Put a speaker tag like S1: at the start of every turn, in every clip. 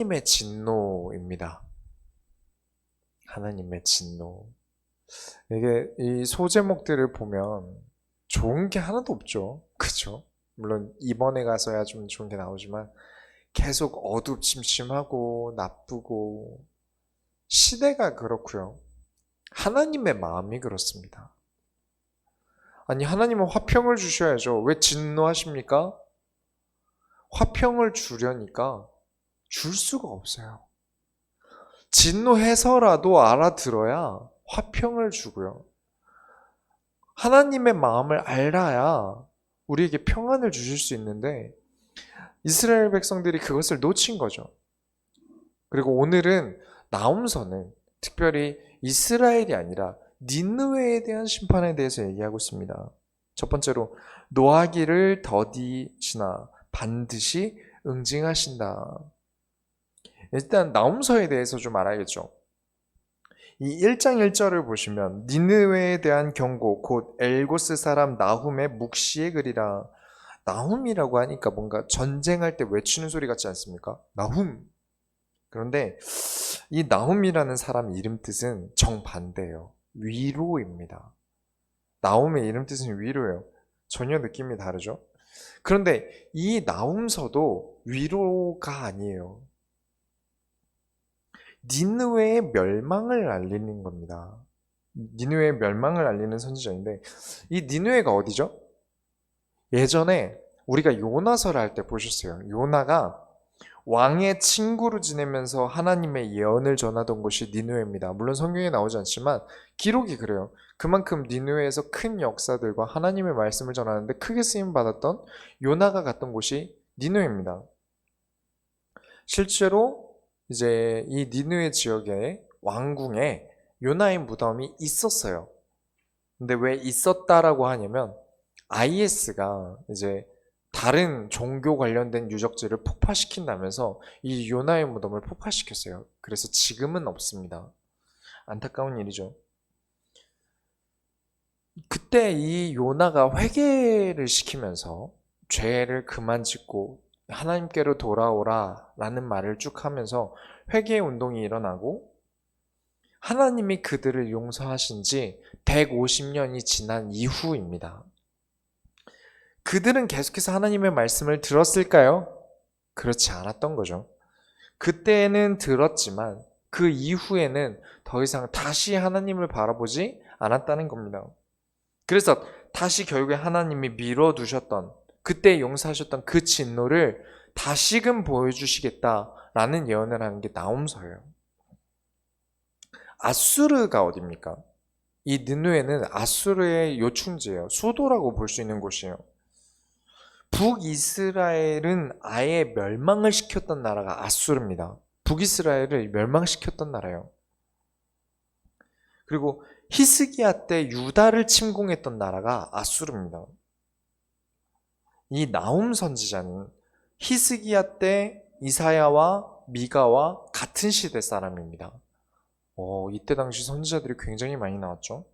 S1: 하나님의 진노입니다. 하나님의 진노. 이게 이 소제목들을 보면 좋은 게 하나도 없죠. 그쵸? 물론 이번에 가서야 좀 좋은 게 나오지만 계속 어두침침하고 나쁘고 시대가 그렇고요. 하나님의 마음이 그렇습니다. 아니 하나님은 화평을 주셔야죠. 왜 진노하십니까? 화평을 주려니까 줄 수가 없어요. 진노해서라도 알아들어야 화평을 주고요. 하나님의 마음을 알아야 우리에게 평안을 주실 수 있는데 이스라엘 백성들이 그것을 놓친 거죠. 그리고 오늘은 나홈서는 특별히 이스라엘이 아니라 니느웨에 대한 심판에 대해서 얘기하고 있습니다. 첫 번째로 노하기를 더디시나 반드시 응징하신다. 일단 나홈서에 대해서 좀 알아야겠죠. 이 1장 1절을 보시면 니느웨에 대한 경고 곧 엘고스 사람 나훔의 묵시의 글이라. 나훔이라고 하니까 뭔가 전쟁할 때 외치는 소리 같지 않습니까? 나훔. 그런데 이 나훔이라는 사람 이름 뜻은 정반대예요. 위로입니다. 나훔의 이름 뜻은 위로예요. 전혀 느낌이 다르죠? 그런데 이 나훔서도 위로가 아니에요. 니느웨의 멸망을 알리는 겁니다. 니느웨의 멸망을 알리는 선지자인데 이 니느웨가 어디죠? 예전에 우리가 요나서를 할 때 보셨어요. 요나가 왕의 친구로 지내면서 하나님의 예언을 전하던 곳이 니느웨입니다. 물론 성경에 나오지 않지만 기록이 그래요. 그만큼 니느웨에서 큰 역사들과 하나님의 말씀을 전하는데 크게 쓰임 받았던 요나가 갔던 곳이 니느웨입니다. 실제로 이제 이 니느웨 지역의 왕궁에 요나의 무덤이 있었어요. 근데 왜 있었다라고 하냐면 IS가 이제 다른 종교 관련된 유적지를 폭파시킨다면서 이 요나의 무덤을 폭파시켰어요. 그래서 지금은 없습니다. 안타까운 일이죠. 그때 이 요나가 회개를 시키면서 죄를 그만 짓고 하나님께로 돌아오라 라는 말을 쭉 하면서 회개 운동이 일어나고 하나님이 그들을 용서하신 지 150년이 지난 이후입니다. 그들은 계속해서 하나님의 말씀을 들었을까요? 그렇지 않았던 거죠. 그때는 들었지만 그 이후에는 더 이상 다시 하나님을 바라보지 않았다는 겁니다. 그래서 다시 결국에 하나님이 미뤄두셨던 그때 용서하셨던 그 진노를 다시금 보여주시겠다라는 예언을 하는 게 나홈서예요. 아수르가 어디입니까? 이 느누에는 아수르의 요충지예요. 수도라고 볼 수 있는 곳이에요. 북이스라엘은 아예 멸망을 시켰던 나라가 아수르입니다. 북이스라엘을 멸망시켰던 나라예요. 그리고 히스기야 때 유다를 침공했던 나라가 아수르입니다. 이 나훔 선지자는 히스기야 때 이사야와 미가와 같은 시대 사람입니다. 이때 당시 선지자들이 굉장히 많이 나왔죠.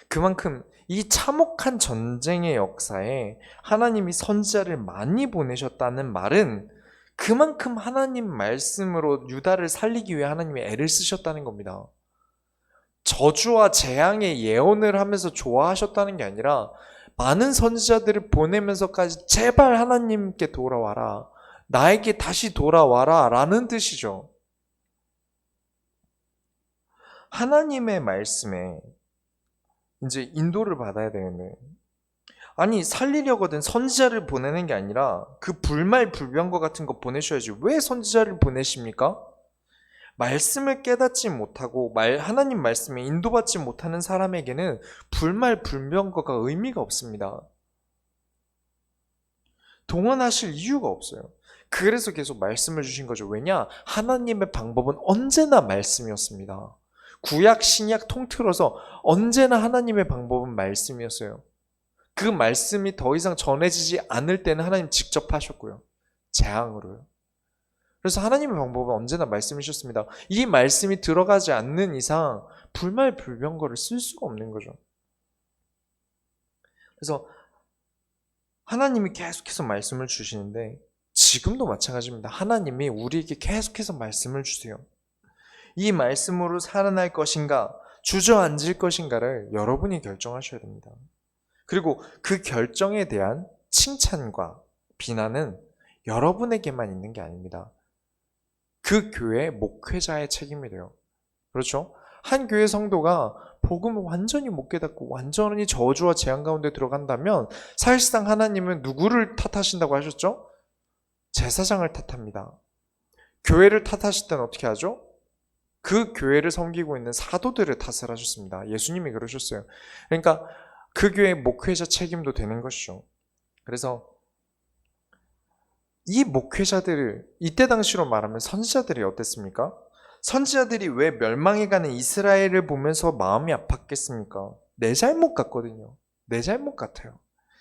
S1: 그만큼 이 참혹한 전쟁의 역사에 하나님이 선지자를 많이 보내셨다는 말은 그만큼 하나님 말씀으로 유다를 살리기 위해 하나님이 애를 쓰셨다는 겁니다. 저주와 재앙의 예언을 하면서 좋아하셨다는 게 아니라 많은 선지자들을 보내면서까지 제발 하나님께 돌아와라. 나에게 다시 돌아와라 라는 뜻이죠. 하나님의 말씀에 이제 인도를 받아야 되는데 아니 살리려거든 선지자를 보내는 게 아니라 그 불말불병거 같은 거 보내셔야지 왜 선지자를 보내십니까? 말씀을 깨닫지 못하고 하나님 말씀에 인도받지 못하는 사람에게는 불말불병거가 의미가 없습니다. 동원하실 이유가 없어요. 그래서 계속 말씀을 주신 거죠. 왜냐? 하나님의 방법은 언제나 말씀이었습니다. 구약, 신약 통틀어서 언제나 하나님의 방법은 말씀이었어요. 그 말씀이 더 이상 전해지지 않을 때는 하나님 직접 하셨고요. 재앙으로요. 그래서 하나님의 방법은 언제나 말씀이셨습니다. 이 말씀이 들어가지 않는 이상 불말불병거를 쓸 수가 없는 거죠. 그래서 하나님이 계속해서 말씀을 주시는데 지금도 마찬가지입니다. 하나님이 우리에게 계속해서 말씀을 주세요. 이 말씀으로 살아날 것인가, 주저앉을 것인가를 여러분이 결정하셔야 됩니다. 그리고 그 결정에 대한 칭찬과 비난은 여러분에게만 있는 게 아닙니다. 그 교회 목회자의 책임이 돼요. 그렇죠? 한 교회 성도가 복음을 완전히 못 깨닫고 완전히 저주와 재앙 가운데 들어간다면 사실상 하나님은 누구를 탓하신다고 하셨죠? 제사장을 탓합니다. 교회를 탓하실 때는 어떻게 하죠? 그 교회를 섬기고 있는 사도들을 탓을 하셨습니다. 예수님이 그러셨어요. 그러니까 그 교회의 목회자 책임도 되는 것이죠. 그래서 이 목회자들을 이때 당시로 말하면 선지자들이 어땠습니까? 선지자들이 왜 멸망해가는 이스라엘을 보면서 마음이 아팠겠습니까? 내 잘못 같거든요. 내 잘못 같아요.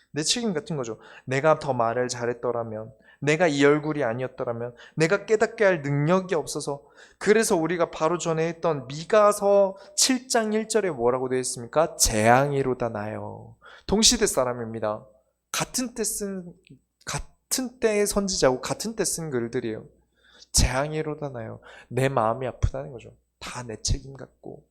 S1: 내 책임 같은 거죠. 내가 더 말을 잘했더라면, 내가 이 얼굴이 아니었더라면, 내가 깨닫게 할 능력이 없어서. 그래서 우리가 바로 전에 했던 미가서 7장 1절에 뭐라고 되어 있습니까? 재앙이로다 나요. 동시대 사람입니다. 같은 때의 선지자고 같은 때 쓴 글들이에요. 재앙이로다 나요. 내 마음이 아프다는 거죠. 다 내 책임 같고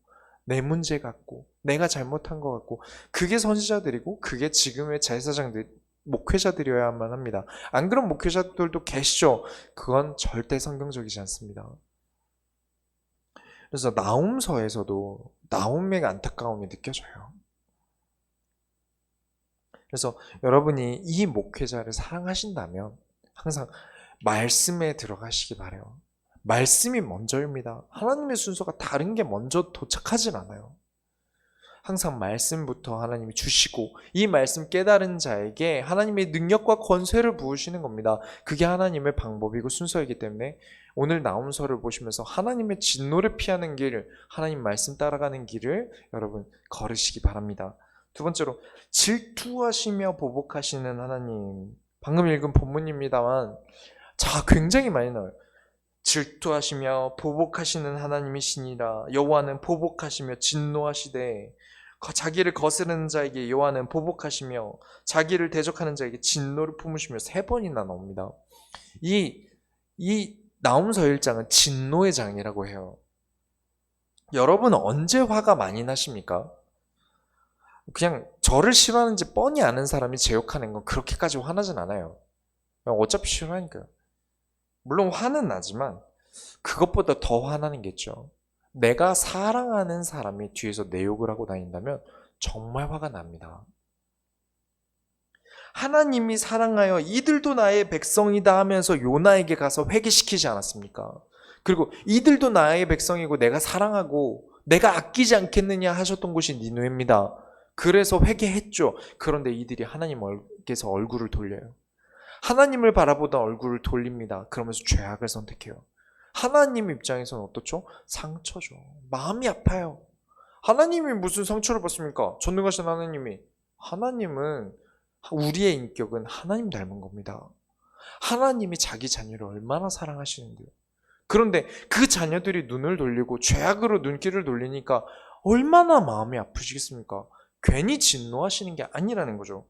S1: 내 문제 같고 내가 잘못한 것 같고. 그게 선지자들이고 그게 지금의 제사장들, 목회자들이어야만 합니다. 안 그런 목회자들도 계시죠. 그건 절대 성경적이지 않습니다. 그래서 나홈서에서도 나홈의 안타까움이 느껴져요. 그래서 여러분이 이 목회자를 사랑하신다면 항상 말씀에 들어가시기 바라요. 말씀이 먼저입니다. 하나님의 순서가 다른 게 먼저 도착하진 않아요. 항상 말씀부터 하나님이 주시고 이 말씀 깨달은 자에게 하나님의 능력과 권세를 부으시는 겁니다. 그게 하나님의 방법이고 순서이기 때문에 오늘 나홈서를 보시면서 하나님의 진노를 피하는 길, 하나님 말씀 따라가는 길을 여러분 걸으시기 바랍니다. 두 번째로 질투하시며 보복하시는 하나님. 방금 읽은 본문입니다만 자, 굉장히 많이 나와요. 질투하시며 보복하시는 하나님이시니라. 여호와는 보복하시며 진노하시되 자기를 거스르는 자에게 여호와는 보복하시며 자기를 대적하는 자에게 진노를 품으시며 3번이나 나옵니다. 이 나홈서 1장은 진노의 장이라고 해요. 여러분은 언제 화가 많이 나십니까? 그냥 저를 싫어하는지 뻔히 아는 사람이 제 욕하는 건 그렇게까지 화나진 않아요. 어차피 싫어하니까요. 물론 화는 나지만 그것보다 더 화나는 게 있죠. 내가 사랑하는 사람이 뒤에서 내 욕을 하고 다닌다면 정말 화가 납니다. 하나님이 사랑하여 이들도 나의 백성이다 하면서 요나에게 가서 회개시키지 않았습니까? 그리고 이들도 나의 백성이고 내가 사랑하고 내가 아끼지 않겠느냐 하셨던 곳이 니느웨입니다. 그래서 회개했죠. 그런데 이들이 하나님께서 얼굴을 돌려요. 하나님을 바라보던 얼굴을 돌립니다. 그러면서 죄악을 선택해요. 하나님 입장에서는 어떻죠? 상처죠. 마음이 아파요. 하나님이 무슨 상처를 받습니까? 전능하신 하나님이. 하나님은 우리의 인격은 하나님 닮은 겁니다. 하나님이 자기 자녀를 얼마나 사랑하시는데요. 그런데 그 자녀들이 눈을 돌리고 죄악으로 눈길을 돌리니까 얼마나 마음이 아프시겠습니까? 괜히 진노하시는 게 아니라는 거죠.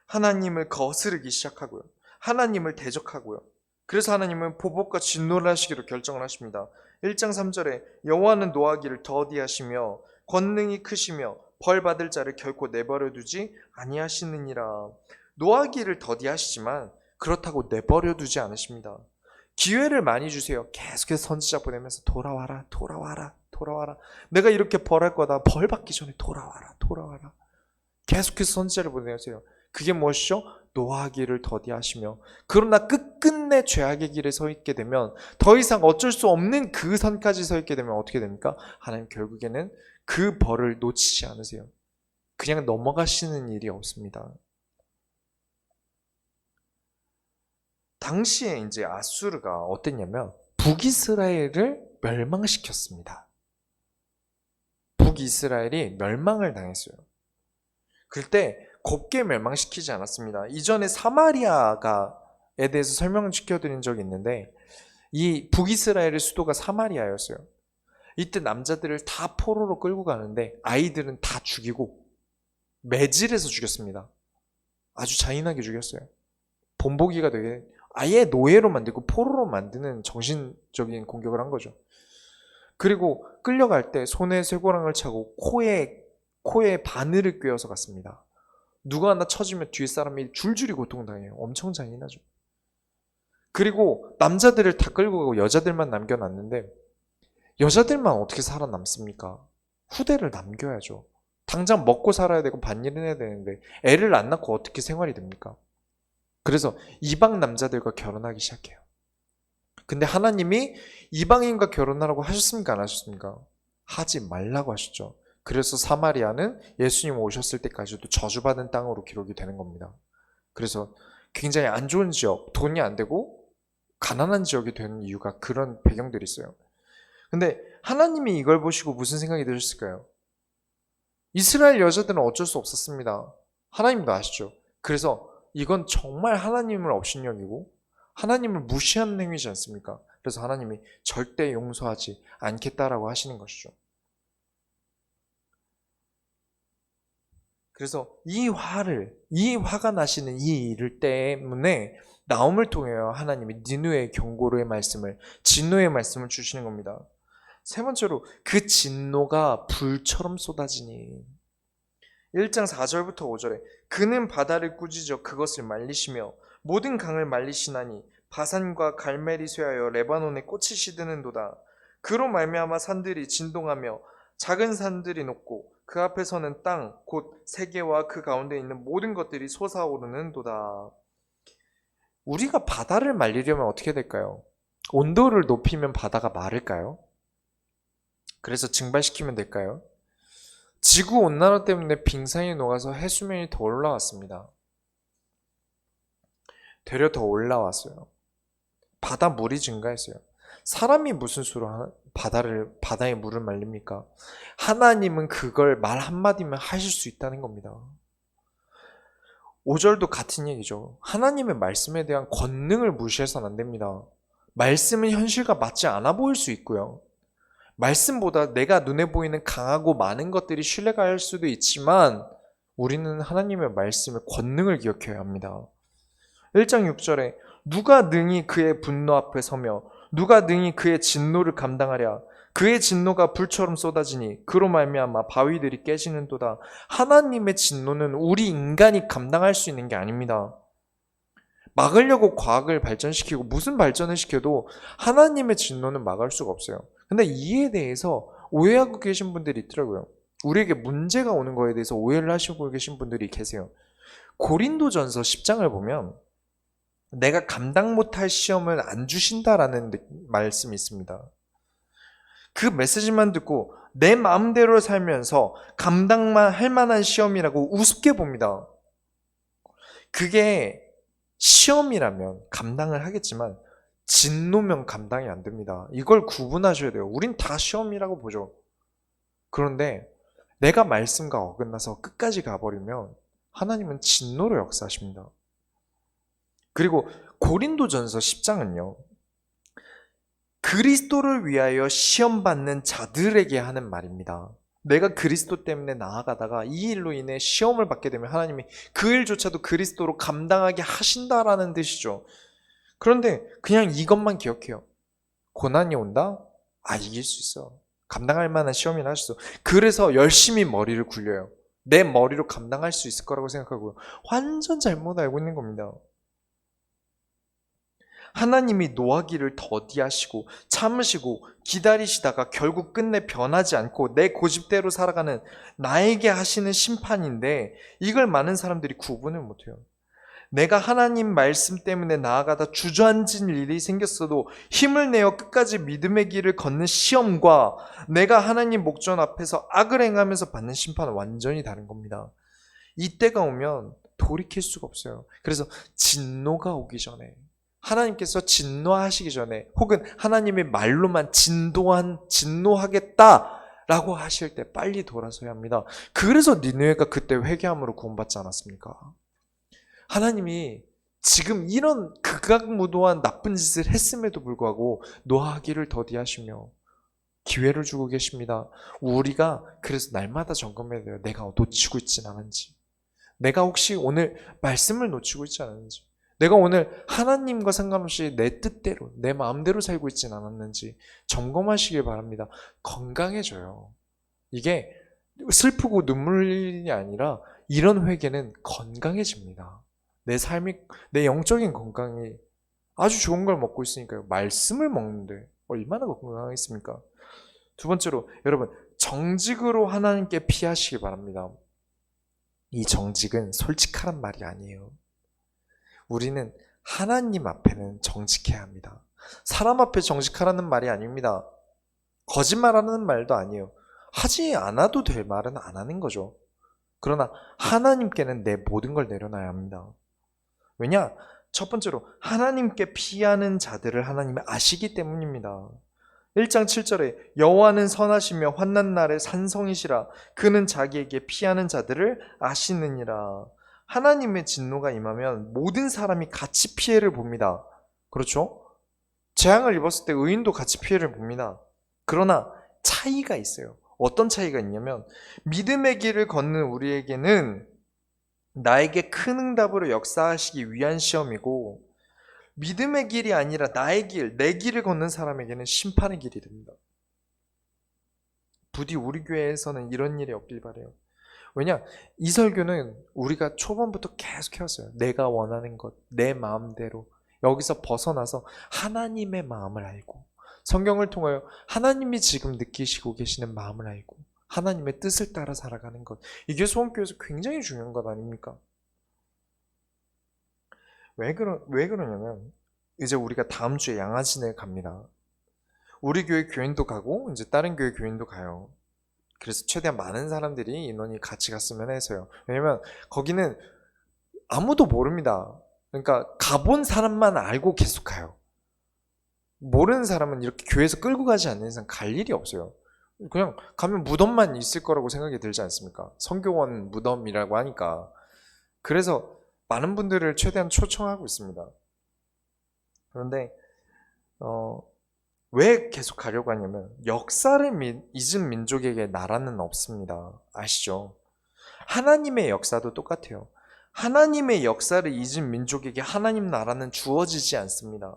S1: 하나님을 거스르기 시작하고요. 하나님을 대적하고요. 그래서 하나님은 보복과 진노를 하시기로 결정을 하십니다. 1장 3절에 여호와는 노하기를 더디하시며 권능이 크시며 벌 받을 자를 결코 내버려 두지 아니하시느니라. 노하기를 더디하시지만 그렇다고 내버려 두지 않으십니다. 기회를 많이 주세요. 계속해서 선지자 보내면서 돌아와라, 돌아와라, 돌아와라. 내가 이렇게 벌할 거다. 벌 받기 전에 돌아와라, 돌아와라. 계속해서 선지자를 보내세요. 그게 무엇이죠? 노하기를 더디하시며. 그러나 끝끝내 죄악의 길에 서 있게 되면 더 이상 어쩔 수 없는 그 선까지 서 있게 되면 어떻게 됩니까? 하나님 결국에는 그 벌을 놓치지 않으세요. 그냥 넘어가시는 일이 없습니다. 당시에 이제 아수르가 어땠냐면 북이스라엘을 멸망시켰습니다. 북이스라엘이 멸망을 당했어요. 그때 곱게 멸망시키지 않았습니다. 이전에 사마리아에 대해서 설명시켜드린 적이 있는데 이 북이스라엘의 수도가 사마리아였어요. 이때 남자들을 다 포로로 끌고 가는데 아이들은 다 죽이고 매질해서 죽였습니다. 아주 잔인하게 죽였어요. 본보기가 되게 아예 노예로 만들고 포로로 만드는 정신적인 공격을 한 거죠. 그리고 끌려갈 때 손에 쇠고랑을 차고 코에 바늘을 꿰어서 갔습니다. 누가 하나 쳐주면 뒤에 사람이 줄줄이 고통당해요. 엄청 잔인하죠. 그리고 남자들을 다 끌고 가고 여자들만 남겨놨는데 여자들만 어떻게 살아남습니까? 후대를 남겨야죠. 당장 먹고 살아야 되고 반일은 해야 되는데 애를 안 낳고 어떻게 생활이 됩니까? 그래서 이방 남자들과 결혼하기 시작해요. 근데 하나님이 이방인과 결혼하라고 하셨습니까? 안 하셨습니까? 하지 말라고 하셨죠. 그래서 사마리아는 예수님 오셨을 때까지도 저주받은 땅으로 기록이 되는 겁니다. 그래서 굉장히 안 좋은 지역, 돈이 안 되고 가난한 지역이 되는 이유가 그런 배경들이 있어요. 근데 하나님이 이걸 보시고 무슨 생각이 드셨을까요? 이스라엘 여자들은 어쩔 수 없었습니다. 하나님도 아시죠? 그래서 이건 정말 하나님을 업신여기고 하나님을 무시하는 행위지 않습니까? 그래서 하나님이 절대 용서하지 않겠다라고 하시는 것이죠. 그래서 이 화가 나시는 이 일 때문에 나홈을 통하여 하나님이 니느웨의 경고의 말씀을, 진노의 말씀을 주시는 겁니다. 세 번째로 그 진노가 불처럼 쏟아지니 1장 4절부터 5절에 그는 바다를 꾸짖어 그것을 말리시며 모든 강을 말리시나니 바산과 갈멜이 쇠하여 레바논에 꽃이 시드는도다. 그로 말미암아 산들이 진동하며 작은 산들이 녹고 그 앞에서는 땅 곧 세계와 그 가운데 있는 모든 것들이 솟아오르는도다. 우리가 바다를 말리려면 어떻게 될까요? 온도를 높이면 바다가 마를까요? 그래서 증발시키면 될까요? 지구온난화 때문에 빙산이 녹아서 해수면이 더 올라왔습니다. 되려 더 올라왔어요. 바다 물이 증가했어요. 사람이 무슨 수로 바다의 물을 말립니까? 하나님은 그걸 말 한마디면 하실 수 있다는 겁니다. 5절도 같은 얘기죠. 하나님의 말씀에 대한 권능을 무시해서는 안 됩니다. 말씀은 현실과 맞지 않아 보일 수 있고요. 말씀보다 내가 눈에 보이는 강하고 많은 것들이 신뢰가 할 수도 있지만 우리는 하나님의 말씀의 권능을 기억해야 합니다. 1장 6절에 누가 능히 그의 분노 앞에 서며 누가 능히 그의 진노를 감당하랴. 그의 진노가 불처럼 쏟아지니 그로 말미암아 바위들이 깨지는도다. 하나님의 진노는 우리 인간이 감당할 수 있는 게 아닙니다. 막으려고 과학을 발전시키고 무슨 발전을 시켜도 하나님의 진노는 막을 수가 없어요. 근데 이에 대해서 오해하고 계신 분들이 있더라고요. 우리에게 문제가 오는 거에 대해서 오해를 하시고 계신 분들이 계세요. 고린도전서 10장을 보면 내가 감당 못할 시험을 안 주신다라는 말씀이 있습니다. 그 메시지만 듣고 내 마음대로 살면서 감당만 할 만한 시험이라고 우습게 봅니다. 그게 시험이라면 감당을 하겠지만 진노면 감당이 안 됩니다. 이걸 구분하셔야 돼요. 우린 다 시험이라고 보죠. 그런데 내가 말씀과 어긋나서 끝까지 가버리면 하나님은 진노로 역사하십니다. 그리고 고린도전서 10장은요. 그리스도를 위하여 시험받는 자들에게 하는 말입니다. 내가 그리스도 때문에 나아가다가 이 일로 인해 시험을 받게 되면 하나님이 그 일조차도 그리스도로 감당하게 하신다라는 뜻이죠. 그런데 그냥 이것만 기억해요. 고난이 온다? 이길 수 있어. 감당할 만한 시험이나 할 수 있어. 그래서 열심히 머리를 굴려요. 내 머리로 감당할 수 있을 거라고 생각하고요. 완전 잘못 알고 있는 겁니다. 하나님이 노하기를 더디하시고 참으시고 기다리시다가 결국 끝내 변하지 않고 내 고집대로 살아가는 나에게 하시는 심판인데 이걸 많은 사람들이 구분을 못해요. 내가 하나님 말씀 때문에 나아가다 주저앉은 일이 생겼어도 힘을 내어 끝까지 믿음의 길을 걷는 시험과 내가 하나님 목전 앞에서 악을 행하면서 받는 심판은 완전히 다른 겁니다. 이때가 오면 돌이킬 수가 없어요. 그래서 진노가 오기 전에 하나님께서 진노하시기 전에 혹은 하나님의 말로만 진노하겠다라고 하실 때 빨리 돌아서야 합니다. 그래서 니느웨가 그때 회개함으로 구원받지 않았습니까? 하나님이 지금 이런 극악무도한 나쁜 짓을 했음에도 불구하고 노하기를 더디하시며 기회를 주고 계십니다. 우리가 그래서 날마다 점검해야 돼요. 내가 놓치고 있진 않은지, 내가 혹시 오늘 말씀을 놓치고 있지 않은지, 내가 오늘 하나님과 상관없이 내 뜻대로, 내 마음대로 살고 있진 않았는지 점검하시길 바랍니다. 건강해져요. 이게 슬프고 눈물 흘리는 게 아니라 이런 회개는 건강해집니다. 내 삶이, 내 영적인 건강이 아주 좋은 걸 먹고 있으니까요. 말씀을 먹는데 얼마나 건강하겠습니까? 두 번째로, 여러분, 정직으로 하나님께 피하시기 바랍니다. 이 정직은 솔직하란 말이 아니에요. 우리는 하나님 앞에는 정직해야 합니다. 사람 앞에 정직하라는 말이 아닙니다. 거짓말하는 말도 아니에요. 하지 않아도 될 말은 안 하는 거죠. 그러나 하나님께는 내 모든 걸 내려놔야 합니다. 왜냐? 첫 번째로 하나님께 피하는 자들을 하나님이 아시기 때문입니다. 1장 7절에 여호와는 선하시며 환난 날에 산성이시라 그는 자기에게 피하는 자들을 아시느니라. 하나님의 진노가 임하면 모든 사람이 같이 피해를 봅니다. 그렇죠? 재앙을 입었을 때 의인도 같이 피해를 봅니다. 그러나 차이가 있어요. 어떤 차이가 있냐면 믿음의 길을 걷는 우리에게는 나에게 큰 응답으로 역사하시기 위한 시험이고 믿음의 길이 아니라 나의 길, 내 길을 걷는 사람에게는 심판의 길이 됩니다. 부디 우리 교회에서는 이런 일이 없길 바라요. 왜냐? 이 설교는 우리가 초반부터 계속 해왔어요. 내가 원하는 것, 내 마음대로 여기서 벗어나서 하나님의 마음을 알고 성경을 통하여 하나님이 지금 느끼시고 계시는 마음을 알고 하나님의 뜻을 따라 살아가는 것. 이게 소원교회에서 굉장히 중요한 것 아닙니까? 왜 그러냐면 이제 우리가 다음 주에 양화진에 갑니다. 우리 교회 교인도 가고 이제 다른 교회 교인도 가요. 그래서 최대한 많은 사람들이 인원이 같이 갔으면 해서요. 왜냐면 거기는 아무도 모릅니다. 그러니까 가본 사람만 알고 계속 가요. 모르는 사람은 이렇게 교회에서 끌고 가지 않는 이상 갈 일이 없어요. 그냥 가면 무덤만 있을 거라고 생각이 들지 않습니까? 성교원 무덤이라고 하니까. 그래서 많은 분들을 최대한 초청하고 있습니다. 그런데 왜 계속 가려고 하냐면 역사를 잊은 민족에게 나라는 없습니다. 아시죠? 하나님의 역사도 똑같아요. 하나님의 역사를 잊은 민족에게 하나님 나라는 주어지지 않습니다.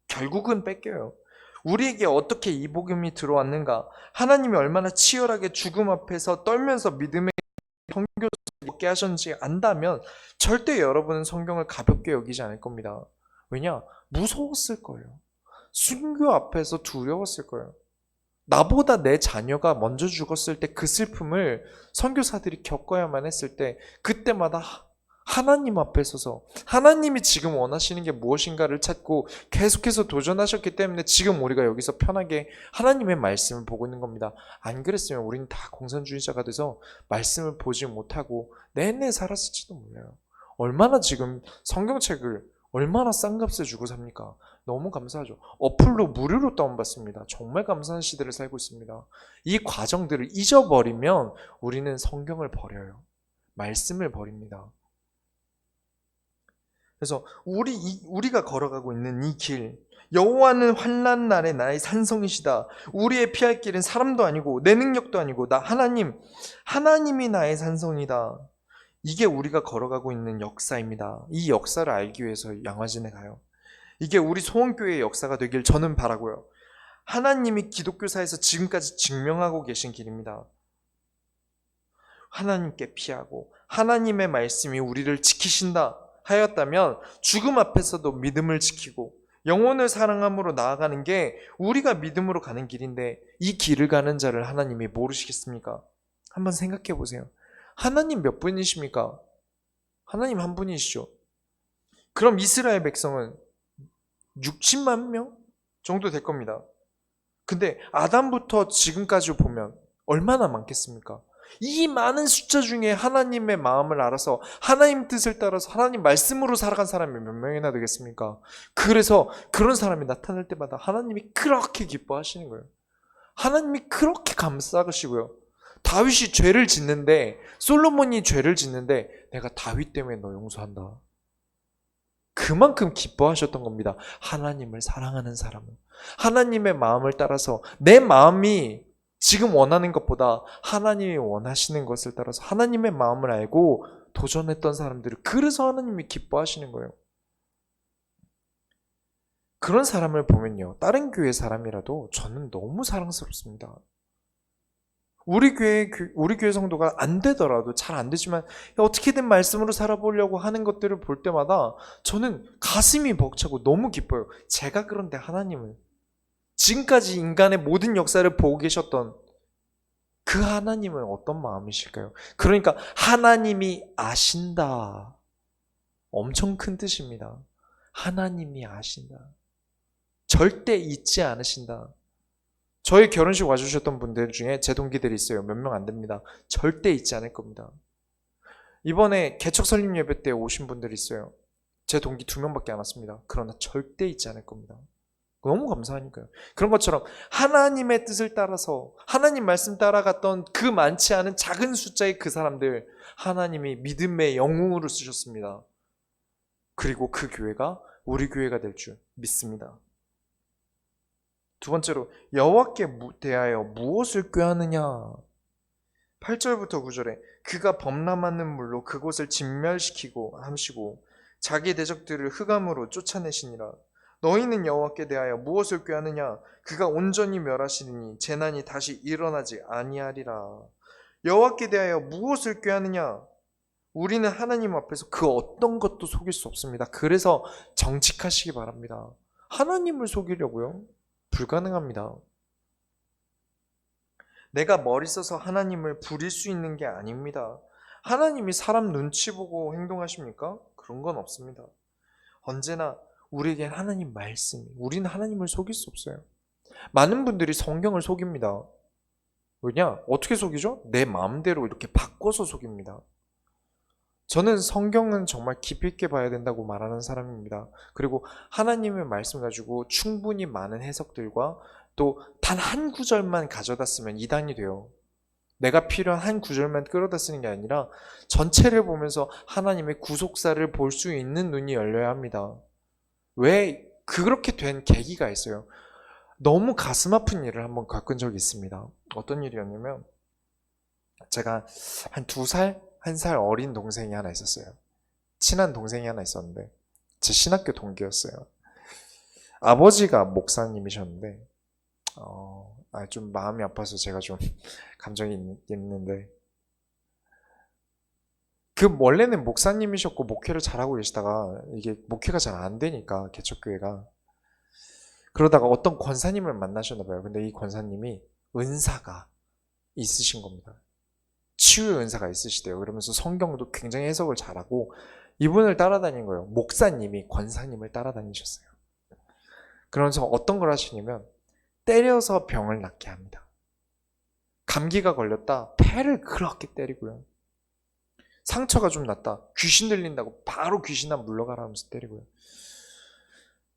S1: 결국은 뺏겨요. 우리에게 어떻게 이 복음이 들어왔는가? 하나님이 얼마나 치열하게 죽음 앞에서 떨면서 믿음의 선교를 얻게 하셨는지 안다면 절대 여러분은 성경을 가볍게 여기지 않을 겁니다. 왜냐? 무서웠을 거예요. 순교 앞에서 두려웠을 거예요. 나보다 내 자녀가 먼저 죽었을 때 그 슬픔을 선교사들이 겪어야만 했을 때 그때마다 하나님 앞에 서서 하나님이 지금 원하시는 게 무엇인가를 찾고 계속해서 도전하셨기 때문에 지금 우리가 여기서 편하게 하나님의 말씀을 보고 있는 겁니다. 안 그랬으면 우리는 다 공산주의자가 돼서 말씀을 보지 못하고 내내 살았을지도 몰라요. 얼마나 지금 성경책을 얼마나 싼 값에 주고 삽니까? 너무 감사하죠. 어플로 무료로 다운받습니다. 정말 감사한 시대를 살고 있습니다. 이 과정들을 잊어버리면 우리는 성경을 버려요. 말씀을 버립니다. 그래서 우리가 걸어가고 있는 이 길, 여호와는 환난 날에 나의 산성이시다. 우리의 피할 길은 사람도 아니고 내 능력도 아니고 나 하나님이 나의 산성이다. 이게 우리가 걸어가고 있는 역사입니다. 이 역사를 알기 위해서 양화진에 가요. 이게 우리 소원교회의 역사가 되길 저는 바라고요. 하나님이 기독교사에서 지금까지 증명하고 계신 길입니다. 하나님께 피하고 하나님의 말씀이 우리를 지키신다 하였다면 죽음 앞에서도 믿음을 지키고 영혼을 사랑함으로 나아가는 게 우리가 믿음으로 가는 길인데 이 길을 가는 자를 하나님이 모르시겠습니까? 한번 생각해 보세요. 하나님 몇 분이십니까? 하나님 한 분이시죠. 그럼 이스라엘 백성은 60만 명 정도 될 겁니다. 근데 아담부터 지금까지 보면 얼마나 많겠습니까? 이 많은 숫자 중에 하나님의 마음을 알아서 하나님 뜻을 따라서 하나님 말씀으로 살아간 사람이 몇 명이나 되겠습니까? 그래서 그런 사람이 나타날 때마다 하나님이 그렇게 기뻐하시는 거예요. 하나님이 그렇게 감싸시고요. 다윗이 죄를 짓는데 솔로몬이 죄를 짓는데 내가 다윗 때문에 너 용서한다. 그만큼 기뻐하셨던 겁니다. 하나님을 사랑하는 사람은. 하나님의 마음을 따라서 내 마음이 지금 원하는 것보다 하나님이 원하시는 것을 따라서 하나님의 마음을 알고 도전했던 사람들을 그래서 하나님이 기뻐하시는 거예요. 그런 사람을 보면요, 다른 교회 사람이라도 저는 너무 사랑스럽습니다. 우리 교회 성도가 안 되더라도, 잘 안 되지만 어떻게든 말씀으로 살아보려고 하는 것들을 볼 때마다 저는 가슴이 벅차고 너무 기뻐요. 제가 그런데 하나님은, 지금까지 인간의 모든 역사를 보고 계셨던 그 하나님은 어떤 마음이실까요? 그러니까 하나님이 아신다. 엄청 큰 뜻입니다. 하나님이 아신다. 절대 잊지 않으신다. 저희 결혼식 와주셨던 분들 중에 제 동기들이 있어요. 몇 명 안 됩니다. 절대 잊지 않을 겁니다. 이번에 개척 설립 예배 때 오신 분들이 있어요. 제 동기 2명밖에 안 왔습니다. 그러나 절대 잊지 않을 겁니다. 너무 감사하니까요. 그런 것처럼 하나님의 뜻을 따라서 하나님 말씀 따라갔던 그 많지 않은 작은 숫자의 그 사람들, 하나님이 믿음의 영웅으로 쓰셨습니다. 그리고 그 교회가 우리 교회가 될 줄 믿습니다. 두 번째로, 여호와께 대하여 무엇을 꾀하느냐. 8절부터 9절에 그가 범람하는 물로 그곳을 진멸시키고 함시고 자기 대적들을 흑암으로 쫓아내시니라. 너희는 여호와께 대하여 무엇을 꾀하느냐. 그가 온전히 멸하시리니 재난이 다시 일어나지 아니하리라. 여호와께 대하여 무엇을 꾀하느냐. 우리는 하나님 앞에서 그 어떤 것도 속일 수 없습니다. 그래서 정직하시기 바랍니다. 하나님을 속이려고요? 불가능합니다. 내가 머리 써서 하나님을 부릴 수 있는 게 아닙니다. 하나님이 사람 눈치 보고 행동하십니까? 그런 건 없습니다. 언제나 우리에겐 하나님 말씀이, 우리는 하나님을 속일 수 없어요. 많은 분들이 성경을 속입니다. 왜냐? 어떻게 속이죠? 내 마음대로 이렇게 바꿔서 속입니다. 저는 성경은 정말 깊이 있게 봐야 된다고 말하는 사람입니다. 그리고 하나님의 말씀 가지고 충분히 많은 해석들과 또 단 한 구절만 가져다 쓰면 이단이 돼요. 내가 필요한 한 구절만 끌어다 쓰는 게 아니라 전체를 보면서 하나님의 구속사를 볼 수 있는 눈이 열려야 합니다. 왜 그렇게 된 계기가 있어요. 너무 가슴 아픈 일을 한번 겪은 적이 있습니다. 어떤 일이었냐면, 제가 한 2살, 1살 어린 동생이 하나 있었어요. 친한 동생이 하나 있었는데 제 신학교 동기였어요. 아버지가 목사님이셨는데 좀 마음이 아파서 제가 좀 감정이 있는데, 원래는 목사님이셨고 목회를 잘하고 계시다가 이게 목회가 잘 안 되니까 개척교회가, 그러다가 어떤 권사님을 만나셨나 봐요. 근데 이 권사님이 은사가 있으신 겁니다. 치유의 은사가 있으시대요. 그러면서 성경도 굉장히 해석을 잘하고 이분을 따라다닌 거예요. 목사님이 권사님을 따라다니셨어요. 그러면서 어떤 걸 하시냐면 때려서 병을 낫게 합니다. 감기가 걸렸다, 폐를 그렇게 때리고요. 상처가 좀 났다, 귀신 들린다고 바로 귀신아 물러가라 하면서 때리고요.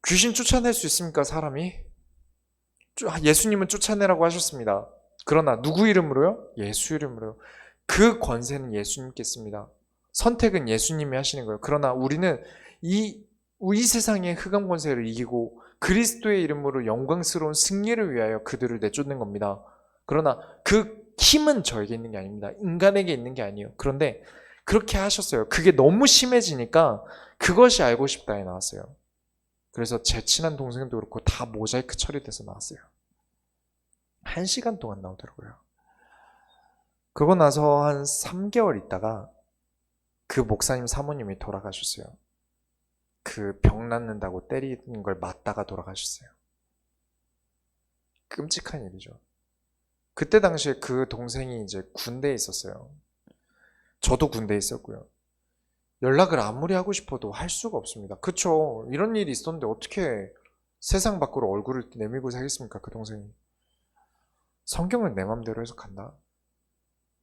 S1: 귀신 쫓아낼 수 있습니까, 사람이? 예수님은 쫓아내라고 하셨습니다. 그러나 누구 이름으로요? 예수 이름으로요. 그 권세는 예수님께 있습니다. 선택은 예수님이 하시는 거예요. 그러나 우리는 이 세상의 흑암 권세를 이기고 그리스도의 이름으로 영광스러운 승리를 위하여 그들을 내쫓는 겁니다. 그러나 그 힘은 저에게 있는 게 아닙니다. 인간에게 있는 게 아니에요. 그런데 그렇게 하셨어요. 그게 너무 심해지니까 그것이 알고 싶다에 나왔어요. 그래서 제 친한 동생도 그렇고 다 모자이크 처리돼서 나왔어요. 1시간 동안 나오더라고요. 그러고 나서 한 3개월 있다가 그 목사님 사모님이 돌아가셨어요. 그 병 낫는다고 때리는 걸 맞다가 돌아가셨어요. 끔찍한 일이죠. 그때 당시에 그 동생이 이제 군대에 있었어요. 저도 군대에 있었고요. 연락을 아무리 하고 싶어도 할 수가 없습니다. 그쵸? 이런 일이 있었는데 어떻게 세상 밖으로 얼굴을 내밀고 살겠습니까? 그 동생이. 성경은 내 마음대로 해석한다.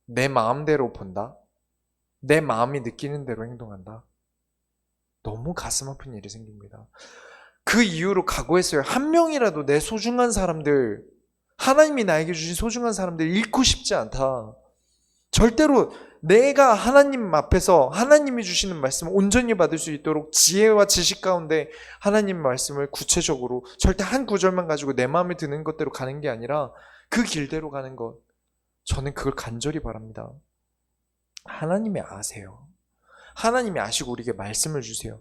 S1: 내 마음대로 본다. 내 마음이 느끼는 대로 행동한다. 너무 가슴 아픈 일이 생깁니다. 그 이후로 각오했어요. 한 명이라도 내 소중한 사람들, 하나님이 나에게 주신 소중한 사람들 잃고 싶지 않다. 절대로 내가 하나님 앞에서 하나님이 주시는 말씀을 온전히 받을 수 있도록 지혜와 지식 가운데 하나님 말씀을 구체적으로 절대 한 구절만 가지고 내 마음에 드는 것대로 가는 게 아니라 그 길대로 가는 것, 저는 그걸 간절히 바랍니다. 하나님이 아세요. 하나님이 아시고 우리에게 말씀을 주세요.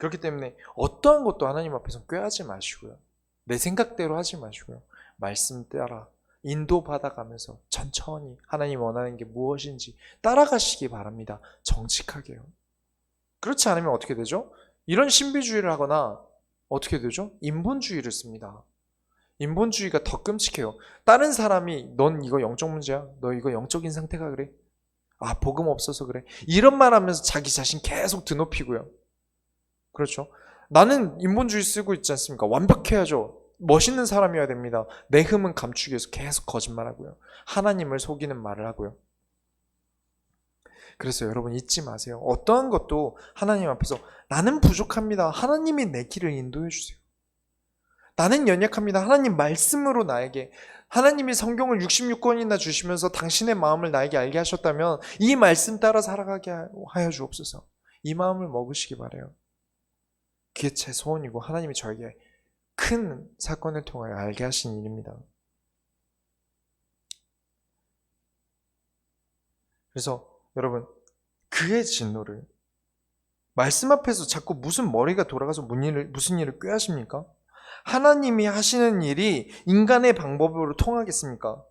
S1: 그렇기 때문에 어떠한 것도 하나님 앞에서 꾀하지 마시고요. 내 생각대로 하지 마시고요. 말씀 따라 인도받아가면서 천천히 하나님 원하는 게 무엇인지 따라가시기 바랍니다. 정직하게요. 그렇지 않으면 어떻게 되죠? 이런 신비주의를 하거나 어떻게 되죠? 인본주의를 씁니다. 인본주의가 더 끔찍해요. 다른 사람이 넌 이거 영적 문제야. 너 이거 영적인 상태가 그래. 아, 복음 없어서 그래. 이런 말 하면서 자기 자신 계속 드높이고요. 그렇죠? 나는 인본주의 쓰고 있지 않습니까? 완벽해야죠. 멋있는 사람이어야 됩니다. 내 흠은 감추기 위해서 계속 거짓말하고요. 하나님을 속이는 말을 하고요. 그래서 여러분 잊지 마세요. 어떠한 것도 하나님 앞에서 나는 부족합니다. 하나님이 내 길을 인도해 주세요. 나는 연약합니다. 하나님 말씀으로 나에게 하나님이 성경을 66권이나 주시면서 당신의 마음을 나에게 알게 하셨다면 이 말씀 따라 살아가게 하여 주옵소서. 이 마음을 먹으시기 바라요. 그게 제 소원이고 하나님이 저에게 큰 사건을 통하여 알게 하신 일입니다. 그래서 여러분 그의 진노를 말씀 앞에서 자꾸 무슨 머리가 돌아가서 무슨 일을 꾀하십니까? 하나님이 하시는 일이 인간의 방법으로 통하겠습니까?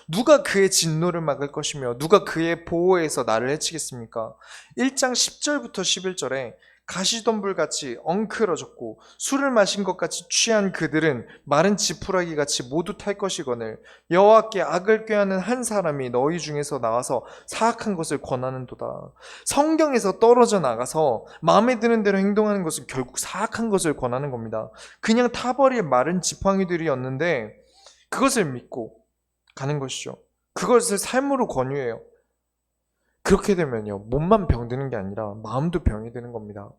S1: 누가 그의 진노를 막을 것이며 누가 그의 보호에서 나를 해치겠습니까? 1장 10절부터 11절에 가시덤불같이 엉클어졌고 술을 마신 것 같이 취한 그들은 마른 지푸라기 같이 모두 탈 것이거늘 여호와께 악을 꾀하는 한 사람이 너희 중에서 나와서 사악한 것을 권하는도다. 성경에서 떨어져 나가서 마음에 드는 대로 행동하는 것은 결국 사악한 것을 권하는 겁니다. 그냥 타버릴 마른 지팡이들이었는데 그것을 믿고 가는 것이죠. 그것을 삶으로 권유해요. 그렇게 되면요, 몸만 병드는 게 아니라 마음도 병이 드는 겁니다.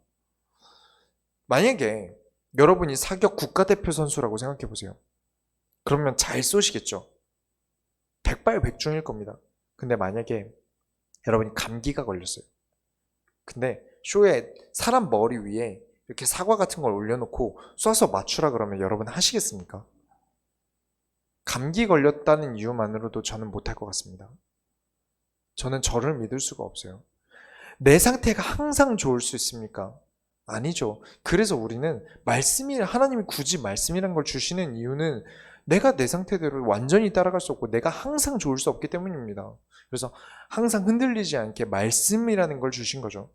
S1: 만약에 여러분이 사격 국가대표 선수라고 생각해 보세요. 그러면 잘 쏘시겠죠? 백발백중일 겁니다. 근데 만약에 여러분이 감기가 걸렸어요. 근데 쇼에 사람 머리 위에 이렇게 사과 같은 걸 올려놓고 쏴서 맞추라 그러면 여러분 하시겠습니까? 감기 걸렸다는 이유만으로도 저는 못할 것 같습니다. 저는 저를 믿을 수가 없어요. 내 상태가 항상 좋을 수 있습니까? 아니죠. 그래서 우리는 하나님이 굳이 말씀이란 걸 주시는 이유는 내가 내 상태대로 완전히 따라갈 수 없고 내가 항상 좋을 수 없기 때문입니다. 그래서 항상 흔들리지 않게 말씀이라는 걸 주신 거죠.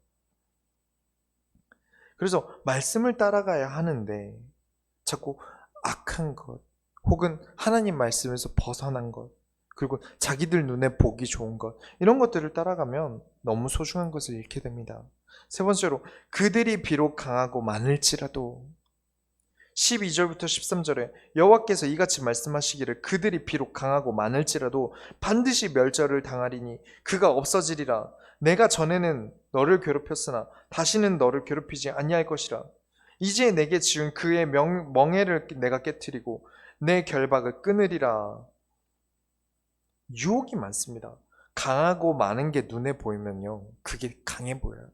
S1: 그래서 말씀을 따라가야 하는데 자꾸 악한 것 혹은 하나님 말씀에서 벗어난 것 그리고 자기들 눈에 보기 좋은 것 이런 것들을 따라가면 너무 소중한 것을 잃게 됩니다. 세 번째로 그들이 비록 강하고 많을지라도 12절부터 13절에 여호와께서 이같이 말씀하시기를 그들이 비록 강하고 많을지라도 반드시 멸절을 당하리니 그가 없어지리라. 내가 전에는 너를 괴롭혔으나 다시는 너를 괴롭히지 아니할 것이라. 이제 내게 지은 그의 멍에를 내가 깨트리고 내 결박을 끊으리라. 유혹이 많습니다. 강하고 많은 게 눈에 보이면요, 그게 강해 보여요.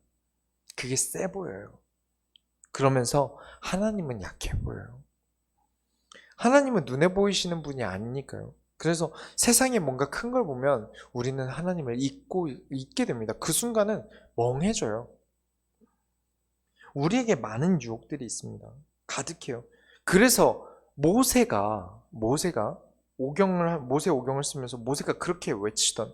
S1: 그게 세 보여요. 그러면서 하나님은 약해 보여요. 하나님은 눈에 보이시는 분이 아니니까요. 그래서 세상에 뭔가 큰 걸 보면 우리는 하나님을 잊게 됩니다. 그 순간은 멍해져요. 우리에게 많은 유혹들이 있습니다. 가득해요. 그래서 모세가 모세 오경을 쓰면서 모세가 그렇게 외치던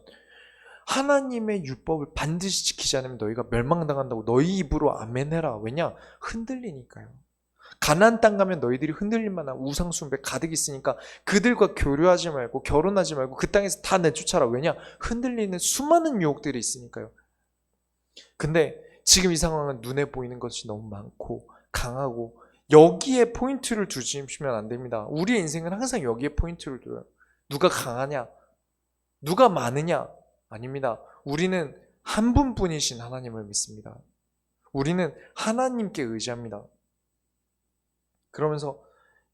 S1: 하나님의 율법을 반드시 지키지 않으면 너희가 멸망당한다고 너희 입으로 아멘해라. 왜냐? 흔들리니까요. 가나안 땅 가면 너희들이 흔들릴 만한 우상 숭배 가득 있으니까 그들과 교류하지 말고 결혼하지 말고 그 땅에서 다 내쫓아라. 왜냐? 흔들리는 수많은 유혹들이 있으니까요. 근데 지금 이 상황은 눈에 보이는 것이 너무 많고 강하고 여기에 포인트를 두시면 안 됩니다. 우리의 인생은 항상 여기에 포인트를 둬요. 누가 강하냐? 누가 많으냐? 아닙니다. 우리는 한 분뿐이신 하나님을 믿습니다. 우리는 하나님께 의지합니다. 그러면서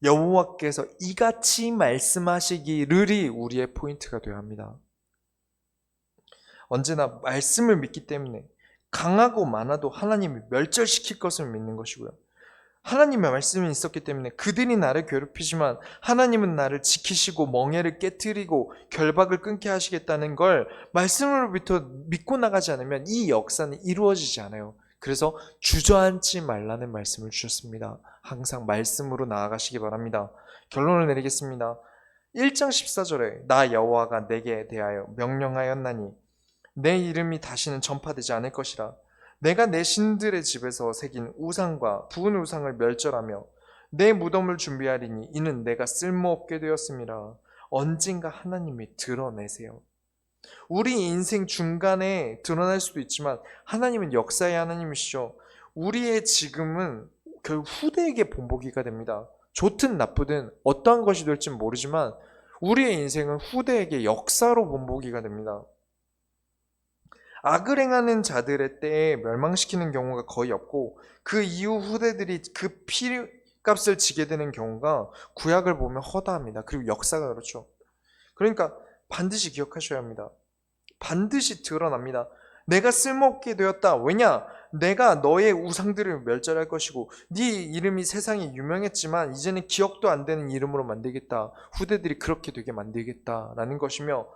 S1: 여호와께서 이같이 말씀하시기를이 우리의 포인트가 되어야 합니다. 언제나 말씀을 믿기 때문에 강하고 많아도 하나님이 멸절시킬 것을 믿는 것이고요. 하나님의 말씀이 있었기 때문에 그들이 나를 괴롭히지만 하나님은 나를 지키시고 멍에를 깨트리고 결박을 끊게 하시겠다는 걸 말씀으로부터 믿고 나가지 않으면 이 역사는 이루어지지 않아요. 그래서 주저앉지 말라는 말씀을 주셨습니다. 항상 말씀으로 나아가시기 바랍니다. 결론을 내리겠습니다. 1장 14절에 나 여호와가 내게 대하여 명령하였나니 내 이름이 다시는 전파되지 않을 것이라. 내가 내 신들의 집에서 새긴 우상과 부은 우상을 멸절하며 내 무덤을 준비하리니 이는 내가 쓸모없게 되었음이라. 언젠가 하나님이 드러내세요. 우리 인생 중간에 드러날 수도 있지만 하나님은 역사의 하나님이시죠. 우리의 지금은 결국 후대에게 본보기가 됩니다. 좋든 나쁘든 어떠한 것이 될지 모르지만 우리의 인생은 후대에게 역사로 본보기가 됩니다. 악을 행하는 자들의 때에 멸망시키는 경우가 거의 없고 그 이후 후대들이 그 피값을 지게 되는 경우가 구약을 보면 허다합니다. 그리고 역사가 그렇죠. 그러니까 반드시 기억하셔야 합니다. 반드시 드러납니다. 내가 쓸모없게 되었다. 왜냐? 내가 너의 우상들을 멸절할 것이고 네 이름이 세상에 유명했지만 이제는 기억도 안 되는 이름으로 만들겠다. 후대들이 그렇게 되게 만들겠다라는 것이며,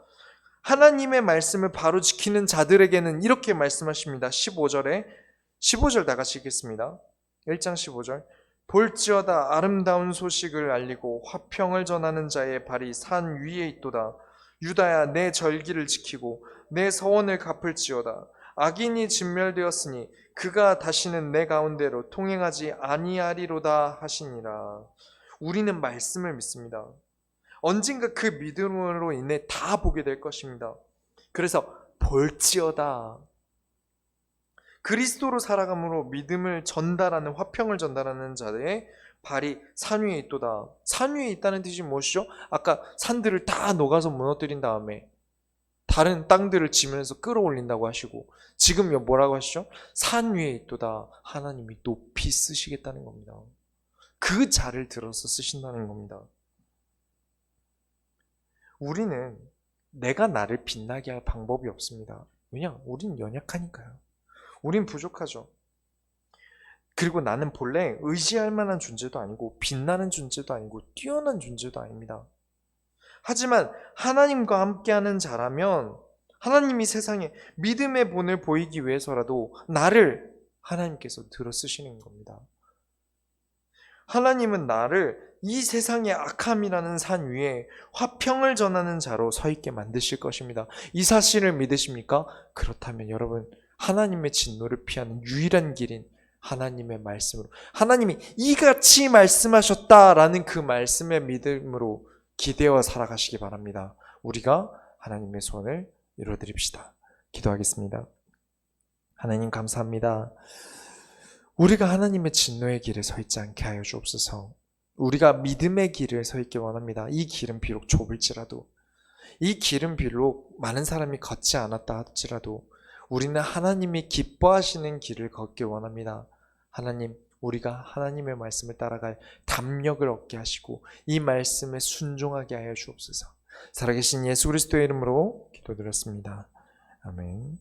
S1: 하나님의 말씀을 바로 지키는 자들에게는 이렇게 말씀하십니다. 15절 다 같이 읽겠습니다. 1장 15절. 볼지어다 아름다운 소식을 알리고 화평을 전하는 자의 발이 산 위에 있도다. 유다야 내 절기를 지키고 내 서원을 갚을지어다. 악인이 진멸되었으니 그가 다시는 내 가운데로 통행하지 아니하리로다 하시니라. 우리는 말씀을 믿습니다. 언젠가 그 믿음으로 인해 다 보게 될 것입니다. 그래서 볼지어다. 그리스도로 살아감으로 믿음을 전달하는, 화평을 전달하는 자의 발이 산 위에 있도다. 산 위에 있다는 뜻이 무엇이죠? 아까 산들을 다 녹아서 무너뜨린 다음에 다른 땅들을 지면서 끌어올린다고 하시고, 지금 뭐라고 하시죠? 산 위에 있도다. 하나님이 높이 쓰시겠다는 겁니다. 그 자를 들어서 쓰신다는 겁니다. 우리는 내가 나를 빛나게 할 방법이 없습니다. 왜냐? 우린 연약하니까요. 우린 부족하죠. 그리고 나는 본래 의지할 만한 존재도 아니고 빛나는 존재도 아니고 뛰어난 존재도 아닙니다. 하지만 하나님과 함께하는 자라면 하나님이 세상에 믿음의 본을 보이기 위해서라도 나를 하나님께서 들어 쓰시는 겁니다. 하나님은 나를 이 세상의 악함이라는 산 위에 화평을 전하는 자로 서 있게 만드실 것입니다. 이 사실을 믿으십니까? 그렇다면 여러분, 하나님의 진노를 피하는 유일한 길인 하나님의 말씀으로, 하나님이 이같이 말씀하셨다라는 그 말씀의 믿음으로 기대어 살아가시기 바랍니다. 우리가 하나님의 소원을 이루어드립시다. 기도하겠습니다. 하나님 감사합니다. 우리가 하나님의 진노의 길에 서 있지 않게 하여 주옵소서. 우리가 믿음의 길을 서 있기 원합니다. 이 길은 비록 좁을지라도, 이 길은 비록 많은 사람이 걷지 않았다 할지라도 우리는 하나님이 기뻐하시는 길을 걷기 원합니다. 하나님, 우리가 하나님의 말씀을 따라갈 담력을 얻게 하시고 이 말씀에 순종하게 하여 주옵소서. 살아계신 예수 그리스도의 이름으로 기도드렸습니다. 아멘.